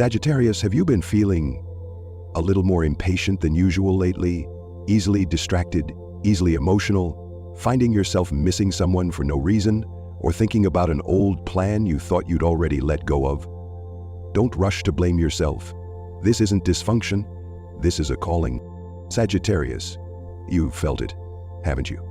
Sagittarius, have you been feeling a little more impatient than usual lately? Easily distracted, easily emotional, finding yourself missing someone for no reason, or thinking about an old plan you thought you'd already let go of? Don't rush to blame yourself. This isn't dysfunction, this is a calling. Sagittarius, you've felt it, haven't you?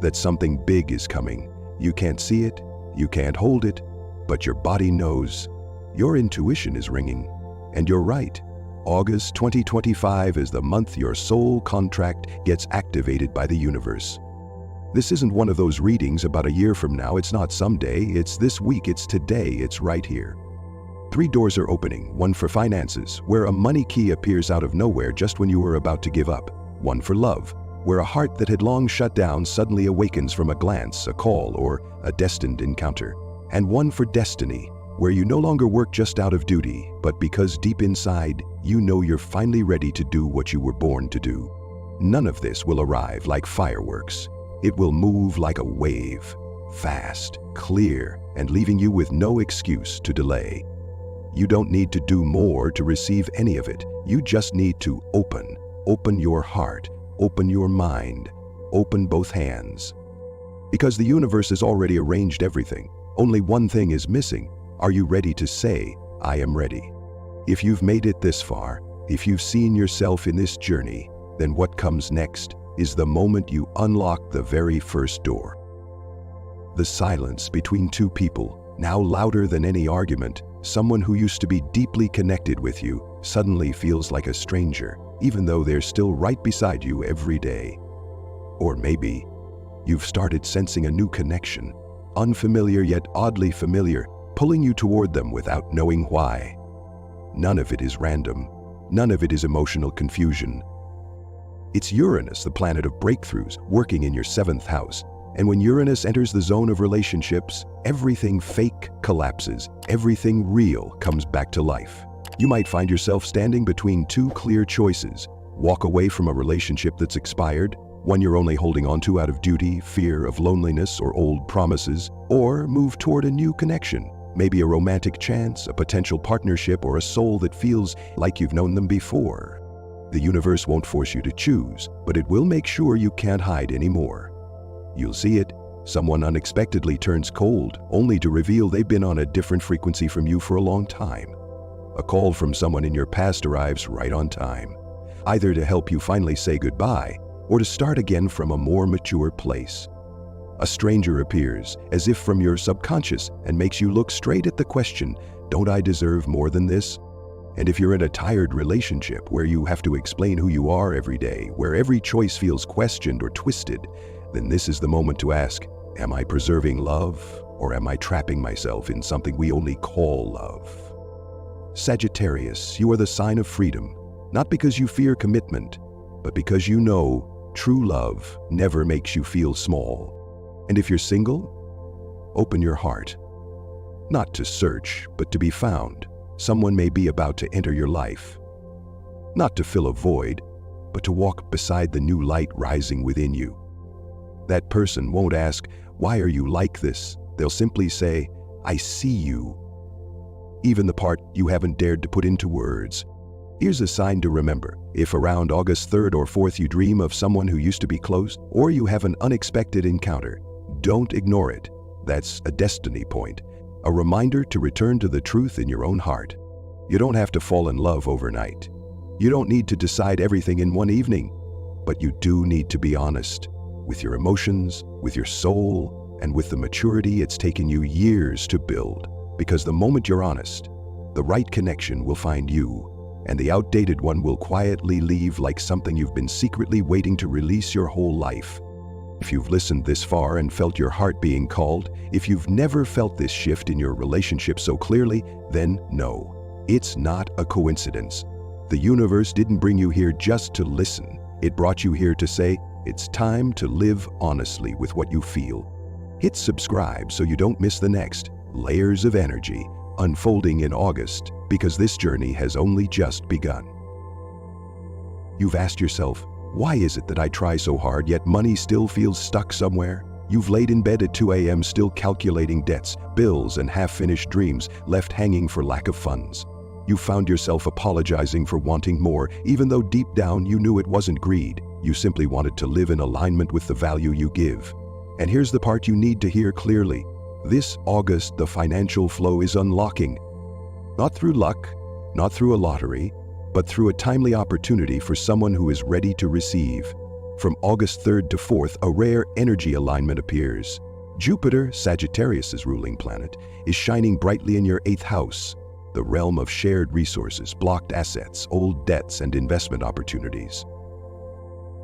That something big is coming. You can't see it, you can't hold it, but your body knows. Your intuition is ringing. And you're right. August 2025 is the month your soul contract gets activated by the universe. This isn't one of those readings about a year from now. It's not someday, it's this week, it's today, it's right here. 3 doors are opening, one for finances, where a money key appears out of nowhere just when you were about to give up. One for love, where a heart that had long shut down suddenly awakens from a glance, a call, or a destined encounter. And one for destiny, where you no longer work just out of duty, but because deep inside, you know you're finally ready to do what you were born to do. None of this will arrive like fireworks. It will move like a wave, fast, clear, and leaving you with no excuse to delay. You don't need to do more to receive any of it. You just need to open your heart, open your mind, open both hands. Because the universe has already arranged everything. Only one thing is missing. Are you ready to say, I am ready? If you've made it this far, if you've seen yourself in this journey, then what comes next is the moment you unlock the very first door. The silence between two people, now louder than any argument, someone who used to be deeply connected with you, suddenly feels like a stranger, even though they're still right beside you every day. Or maybe you've started sensing a new connection, unfamiliar yet oddly familiar, pulling you toward them without knowing why. None of it is random. None of it is emotional confusion. It's Uranus, the planet of breakthroughs, working in your 7th house. And when Uranus enters the zone of relationships, everything fake collapses. Everything real comes back to life. You might find yourself standing between 2 clear choices. Walk away from a relationship that's expired, one you're only holding on to out of duty, fear of loneliness, or old promises, or move toward a new connection. Maybe a romantic chance, a potential partnership, or a soul that feels like you've known them before. The universe won't force you to choose, but it will make sure you can't hide anymore. You'll see it. Someone unexpectedly turns cold, only to reveal they've been on a different frequency from you for a long time. A call from someone in your past arrives right on time, either to help you finally say goodbye, or to start again from a more mature place. A stranger appears, as if from your subconscious, and makes you look straight at the question, don't I deserve more than this? And if you're in a tired relationship where you have to explain who you are every day, where every choice feels questioned or twisted, then this is the moment to ask, am I preserving love, or am I trapping myself in something we only call love? Sagittarius, you are the sign of freedom, not because you fear commitment, but because you know true love never makes you feel small. And if you're single, open your heart. Not to search, but to be found. Someone may be about to enter your life. Not to fill a void, but to walk beside the new light rising within you. That person won't ask, why are you like this? They'll simply say, I see you. Even the part you haven't dared to put into words. Here's a sign to remember. If around August 3rd or 4th you dream of someone who used to be close, or you have an unexpected encounter, don't ignore it. That's a destiny point, a reminder to return to the truth in your own heart. You don't have to fall in love overnight. You don't need to decide everything in one evening, but you do need to be honest with your emotions, with your soul, and with the maturity it's taken you years to build. Because the moment you're honest, the right connection will find you, and the outdated one will quietly leave like something you've been secretly waiting to release your whole life. If you've listened this far and felt your heart being called, if you've never felt this shift in your relationship so clearly, then no, it's not a coincidence. The universe didn't bring you here just to listen. It brought you here to say, it's time to live honestly with what you feel. Hit subscribe so you don't miss the next layers of energy unfolding in August, because this journey has only just begun. You've asked yourself, why is it that I try so hard yet money still feels stuck somewhere? You've laid in bed at 2 a.m. still calculating debts, bills, and half-finished dreams left hanging for lack of funds. You found yourself apologizing for wanting more, even though deep down you knew it wasn't greed. You simply wanted to live in alignment with the value you give. And here's the part you need to hear clearly. This August, the financial flow is unlocking. Not through luck, not through a lottery, but through a timely opportunity for someone who is ready to receive. From August 3rd to 4th, a rare energy alignment appears. Jupiter, Sagittarius' ruling planet, is shining brightly in your 8th house, the realm of shared resources, blocked assets, old debts, and investment opportunities.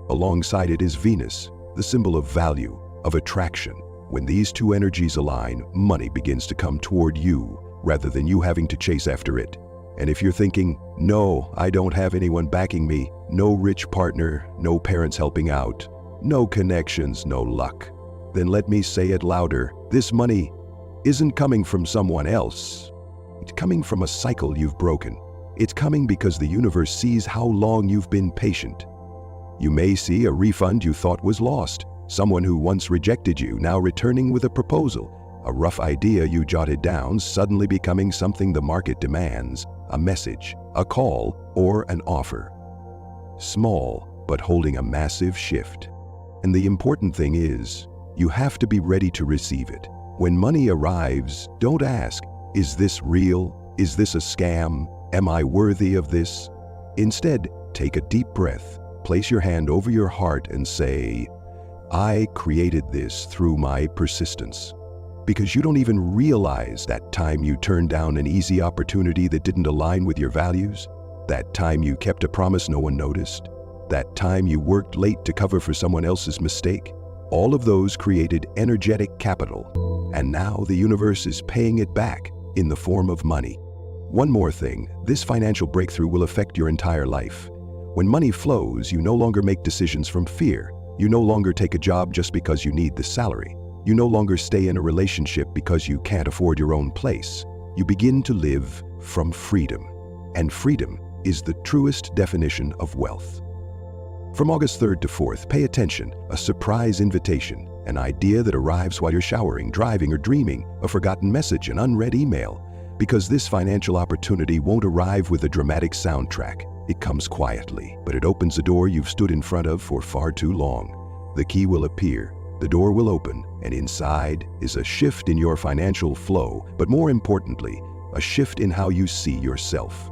Alongside it is Venus, the symbol of value, of attraction. When these two energies align, money begins to come toward you rather than you having to chase after it. And if you're thinking, no, I don't have anyone backing me, no rich partner, no parents helping out, no connections, no luck, then let me say it louder. This money isn't coming from someone else. It's coming from a cycle you've broken. It's coming because the universe sees how long you've been patient. You may see a refund you thought was lost, someone who once rejected you now returning with a proposal, a rough idea you jotted down suddenly becoming something the market demands, a message, a call, or an offer. Small, but holding a massive shift. And the important thing is, you have to be ready to receive it. When money arrives, don't ask, is this real? Is this a scam? Am I worthy of this? Instead, take a deep breath, place your hand over your heart and say, I created this through my persistence. Because you don't even realize that time you turned down an easy opportunity that didn't align with your values, that time you kept a promise no one noticed, that time you worked late to cover for someone else's mistake. All of those created energetic capital, and now the universe is paying it back in the form of money. One more thing, this financial breakthrough will affect your entire life. When money flows, you no longer make decisions from fear. You no longer take a job just because you need the salary. You no longer stay in a relationship because you can't afford your own place. You begin to live from freedom. And freedom is the truest definition of wealth. From August 3rd to 4th, pay attention, a surprise invitation, an idea that arrives while you're showering, driving, or dreaming, a forgotten message, an unread email. Because this financial opportunity won't arrive with a dramatic soundtrack. It comes quietly, but it opens a door you've stood in front of for far too long. The key will appear, the door will open, and inside is a shift in your financial flow, but more importantly, a shift in how you see yourself.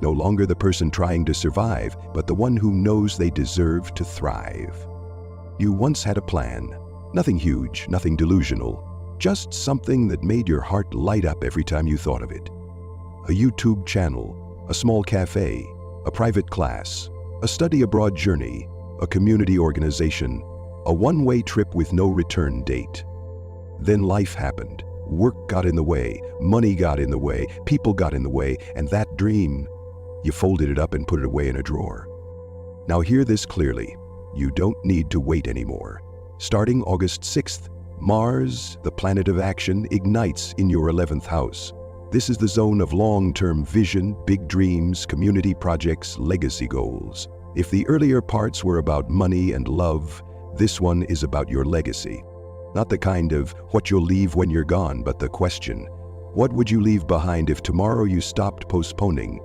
No longer the person trying to survive, but the one who knows they deserve to thrive. You once had a plan. Nothing huge, nothing delusional, just something that made your heart light up every time you thought of it. A YouTube channel, a small cafe, a private class, a study abroad journey, a community organization, a one-way trip with no return date. Then life happened. Work got in the way, money got in the way, people got in the way, and that dream, you folded it up and put it away in a drawer. Now hear this clearly. You don't need to wait anymore. Starting August 6th, Mars, the planet of action, ignites in your 11th house. This is the zone of long-term vision, big dreams, community projects, legacy goals. If the earlier parts were about money and love, this one is about your legacy. Not the kind of what you'll leave when you're gone, but the question, what would you leave behind if tomorrow you stopped postponing?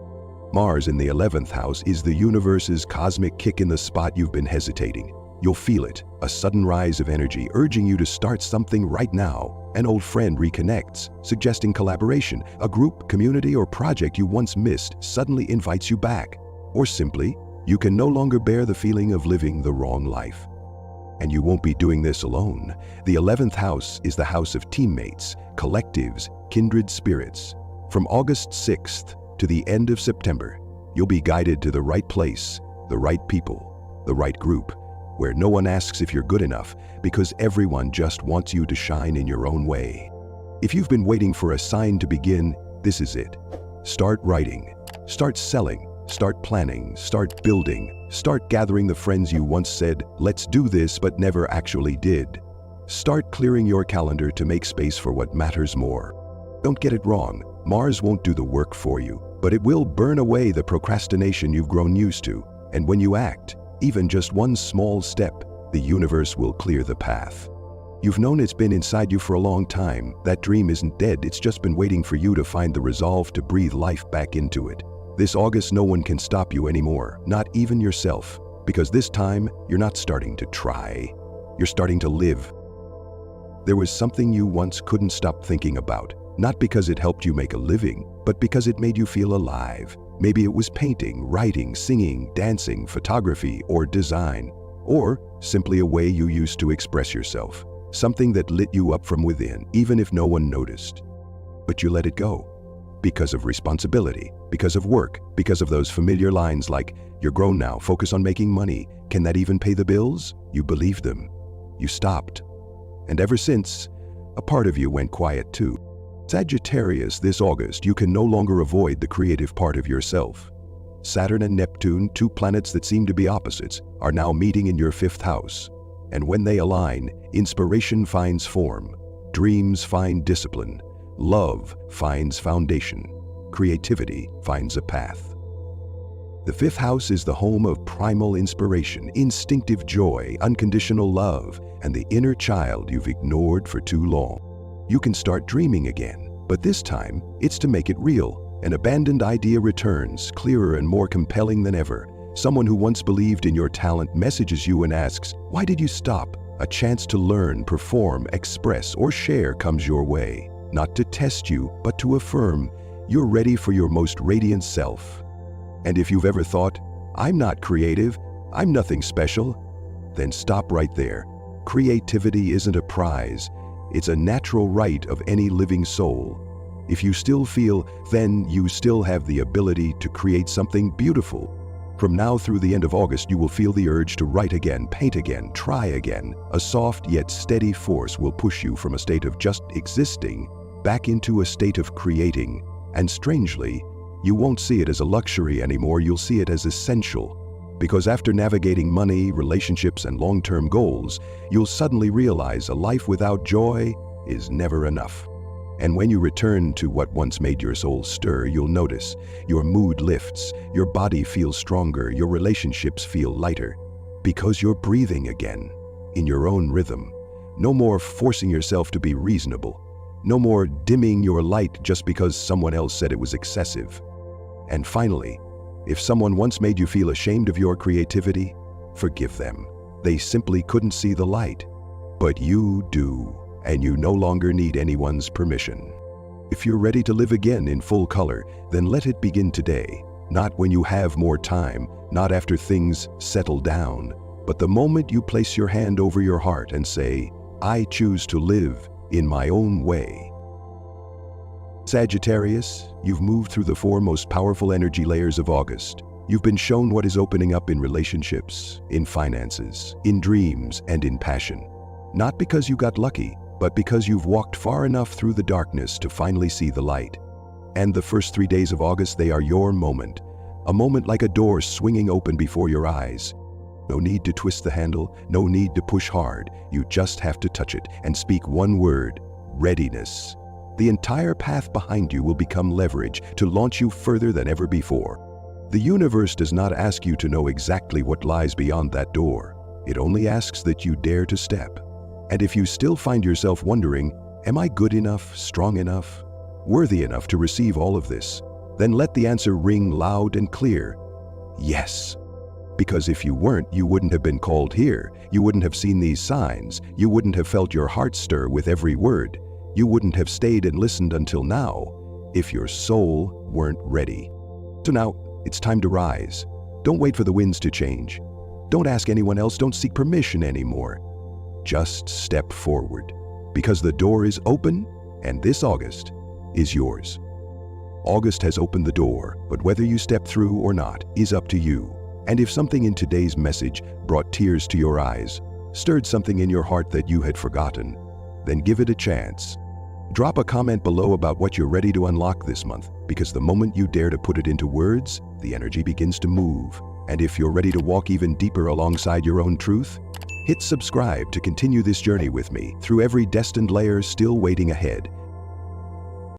Mars in the 11th house is the universe's cosmic kick in the spot you've been hesitating. You'll feel it, a sudden rise of energy urging you to start something right now. An old friend reconnects, suggesting collaboration. A group, community, or project you once missed suddenly invites you back. Or simply, you can no longer bear the feeling of living the wrong life. And you won't be doing this alone. The 11th house is the house of teammates, collectives, kindred spirits. From August 6th to the end of September, you'll be guided to the right place, the right people, the right group, where no one asks if you're good enough, because everyone just wants you to shine in your own way. If you've been waiting for a sign to begin, this is it. Start writing, start selling, start planning, start building, start gathering the friends you once said, let's do this, but never actually did. Start clearing your calendar to make space for what matters more. Don't get it wrong, Mars won't do the work for you, but it will burn away the procrastination you've grown used to. And when you act, even just one small step, the universe will clear the path. You've known it's been inside you for a long time. That dream isn't dead, it's just been waiting for you to find the resolve to breathe life back into it. This August, no one can stop you anymore, not even yourself, because this time, you're not starting to try. You're starting to live. There was something you once couldn't stop thinking about, not because it helped you make a living, but because it made you feel alive. Maybe it was painting, writing, singing, dancing, photography, or design, or simply a way you used to express yourself. Something that lit you up from within, even if no one noticed. But you let it go. Because of responsibility, because of work, because of those familiar lines like, "You're grown now, focus on making money. Can that even pay the bills?" You believed them. You stopped. And ever since, a part of you went quiet too. Sagittarius, this August, you can no longer avoid the creative part of yourself. Saturn and Neptune, two planets that seem to be opposites, are now meeting in your 5th house. And when they align, inspiration finds form, dreams find discipline, love finds foundation, creativity finds a path. The 5th house is the home of primal inspiration, instinctive joy, unconditional love, and the inner child you've ignored for too long. You can start dreaming again, but this time, it's to make it real. An abandoned idea returns, clearer and more compelling than ever. Someone who once believed in your talent messages you and asks, "Why did you stop?" A chance to learn, perform, express, or share comes your way. Not to test you, but to affirm you're ready for your most radiant self. And if you've ever thought, "I'm not creative, I'm nothing special," then stop right there. Creativity isn't a prize, it's a natural right of any living soul. If you still feel, then you still have the ability to create something beautiful. From now through the end of August, you will feel the urge to write again, paint again, try again. A soft yet steady force will push you from a state of just existing back into a state of creating. And strangely, you won't see it as a luxury anymore, you'll see it as essential. Because after navigating money, relationships, and long-term goals, you'll suddenly realize a life without joy is never enough. And when you return to what once made your soul stir, you'll notice your mood lifts, your body feels stronger, your relationships feel lighter. Because you're breathing again, in your own rhythm. No more forcing yourself to be reasonable. No more dimming your light just because someone else said it was excessive. And finally, if someone once made you feel ashamed of your creativity, forgive them. They simply couldn't see the light. But you do. And you no longer need anyone's permission. If you're ready to live again in full color, then let it begin today. Not when you have more time, not after things settle down, but the moment you place your hand over your heart and say, "I choose to live in my own way." Sagittarius, you've moved through the 4 most powerful energy layers of August. You've been shown what is opening up in relationships, in finances, in dreams, and in passion. Not because you got lucky, but because you've walked far enough through the darkness to finally see the light. And the first 3 days of August, they are your moment. A moment like a door swinging open before your eyes. No need to twist the handle, no need to push hard. You just have to touch it and speak one word: readiness. The entire path behind you will become leverage to launch you further than ever before. The universe does not ask you to know exactly what lies beyond that door. It only asks that you dare to step. And if you still find yourself wondering, am I good enough, strong enough, worthy enough to receive all of this? Then let the answer ring loud and clear: yes. Because if you weren't, you wouldn't have been called here. You wouldn't have seen these signs. You wouldn't have felt your heart stir with every word. You wouldn't have stayed and listened until now if your soul weren't ready. So now, it's time to rise. Don't wait for the winds to change. Don't ask anyone else. Don't seek permission anymore. Just step forward, because the door is open, and this August is yours. August has opened the door, but whether you step through or not is up to you. And if something in today's message brought tears to your eyes, stirred something in your heart that you had forgotten, then give it a chance. Drop a comment below about what you're ready to unlock this month, because the moment you dare to put it into words, the energy begins to move. And if you're ready to walk even deeper alongside your own truth, hit subscribe to continue this journey with me through every destined layer still waiting ahead.